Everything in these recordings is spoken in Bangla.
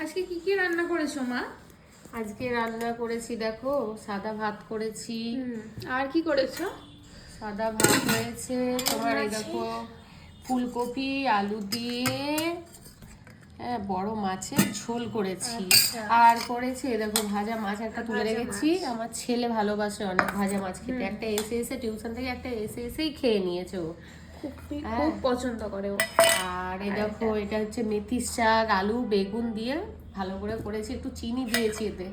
আজকে কি কি রান্না করেছো মা? আজকে রান্না করেছি দেখো, সাদা ভাত করেছি। আর কি করেছো? সাদা ভাত হয়েছে তোমার, এই দেখো ফুলকপি আলু দিয়ে বড় মাছের ঝোল করেছি। আর করেছি এই দেখো ভাজা মাছ একটা তুলে রেখেছি। আমার ছেলে ভালোবাসে অনেক ভাজা মাছ খেতে। একটা এসে এসে টিউশন থেকে একটা এসে এসেই খেয়ে নিয়েছে ও, খুব পছন্দ করে ও। আর এই দেখো এটা হচ্ছে মেথির শাক আলু বেগুন দিয়ে ভালো করে করেছি। একটু চিনি দিয়েছি এতে,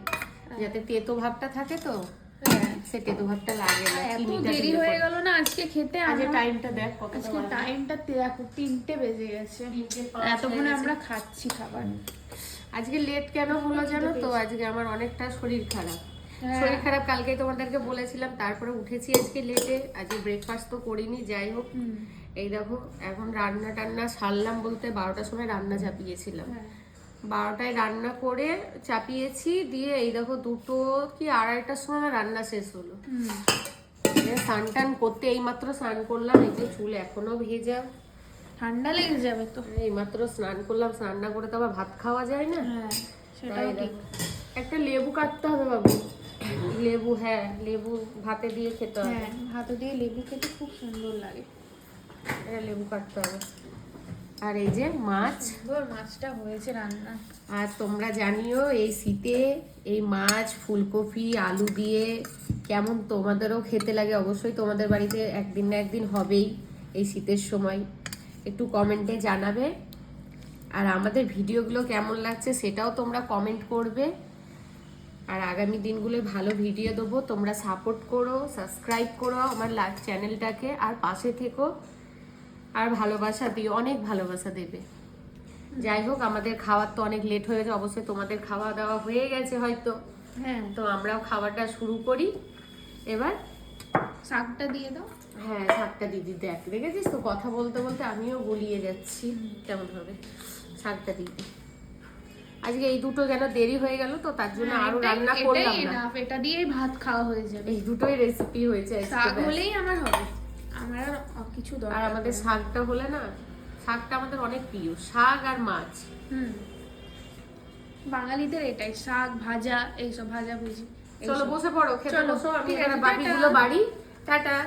যাতে তেতো ভাবটা থাকে, তো সে তেতো ভাবটা লাগে না। এত দেরি হয়ে গেল না আজকে খেতে। আজকে টাইমটা দেখ কত, আজকে টাইমটা দেখো 3টে বেজে গেছে। এতক্ষণে আমরা খাচ্ছি খাবার। আজকে লেট কেন হলো জানো তো? আজকে আমার অনেকটা শরীর খারাপ। শরীর খারাপ কালকে তোমাদেরকে বলেছিলাম, তারপরে উঠেছি আজকে লেটে। আজকে ব্রেকফাস্ট তো করিনি, যাই হোক। এই দেখো এখন রান্না টান্না সারলাম, বলতে 12টার সময় রান্না চাপিয়েছিলাম। 12টায় রান্না করে চাপিয়েছি, দিয়ে এই দেখো 2টো কি 2:30টার সময় রান্না শেষ হলো। স্নান টান করতে এইমাত্র স্নান করলাম, এই যে চুল এখনো ভেজা, ঠান্ডা লেগে যাবে তো। এইমাত্র স্নান করলাম। স্নান না করে তো আবার ভাত খাওয়া যায় না। সেটাও ঠিক। একটা লেবু কাটতে হবে বাবু, লেবু, হ্যাঁ লেবু ভাতে দিয়ে খেতে হবে। হ্যাঁ, ভাতে দিয়ে লেবু খেতে খুব সুন্দর লাগে। লেবু কাটতে হবে। আর এই যে মাছ, মাছটা হয়েছে রান্না। আর তোমরা জানিও এই শীতে এই মাছ ফুলকপি আলু দিয়ে কেমন তোমাদেরও খেতে লাগে। অবশ্যই তোমাদের বাড়িতে একদিন না একদিন হবেই এই শীতের সময়, একটু কমেন্টে জানাবে। আর আমাদের ভিডিওগুলো কেমন লাগছে সেটাও তোমরা কমেন্ট করবে। আর আগামী দিনগুলো ভালো ভিডিও দেবো, তোমরা সাপোর্ট করো, সাবস্ক্রাইব করো আমার চ্যানেলটাকে, আর পাশে থেকো, আর ভালোবাসা দিও, অনেক ভালোবাসা দেবে। যাই হোক, আমাদের খাওয়ার তো অনেক লেট হয়ে গেছে, অবশ্যই তোমাদের খাওয়া দাওয়া হয়ে গেছে হয়তো। হ্যাঁ, তো আমরাও খাওয়াটা শুরু করি এবার। শাকটা দিয়ে দাও। হ্যাঁ, শাকটা দিদি দেখ, দেখেছিস তো কথা বলতে বলতে আমিও গলিয়ে যাচ্ছি কেমন হবে। শাকটা দিদি আজকে এই দুটো যেন দেরি হয়ে গেল, তো তার জন্য আরো রান্না করলাম না। এটা দিয়েই ভাত খাওয়া হয়ে যাবে। এই দুটোই রেসিপি হয়েছে। শাক হলেই আমার হবে, আমার আর কিছু দরকার। আর আমাদের শাকটা হলে না, শাকটা আমাদের অনেক প্রিয়, শাক আর মাছ। বাঙালিদের এটাই, শাক ভাজা, এইসব ভাজা ভুজি। চলো বসে পড়ো, খেতে বসো। আমি এখানে বাকিগুলো বাড়ি। টাটা।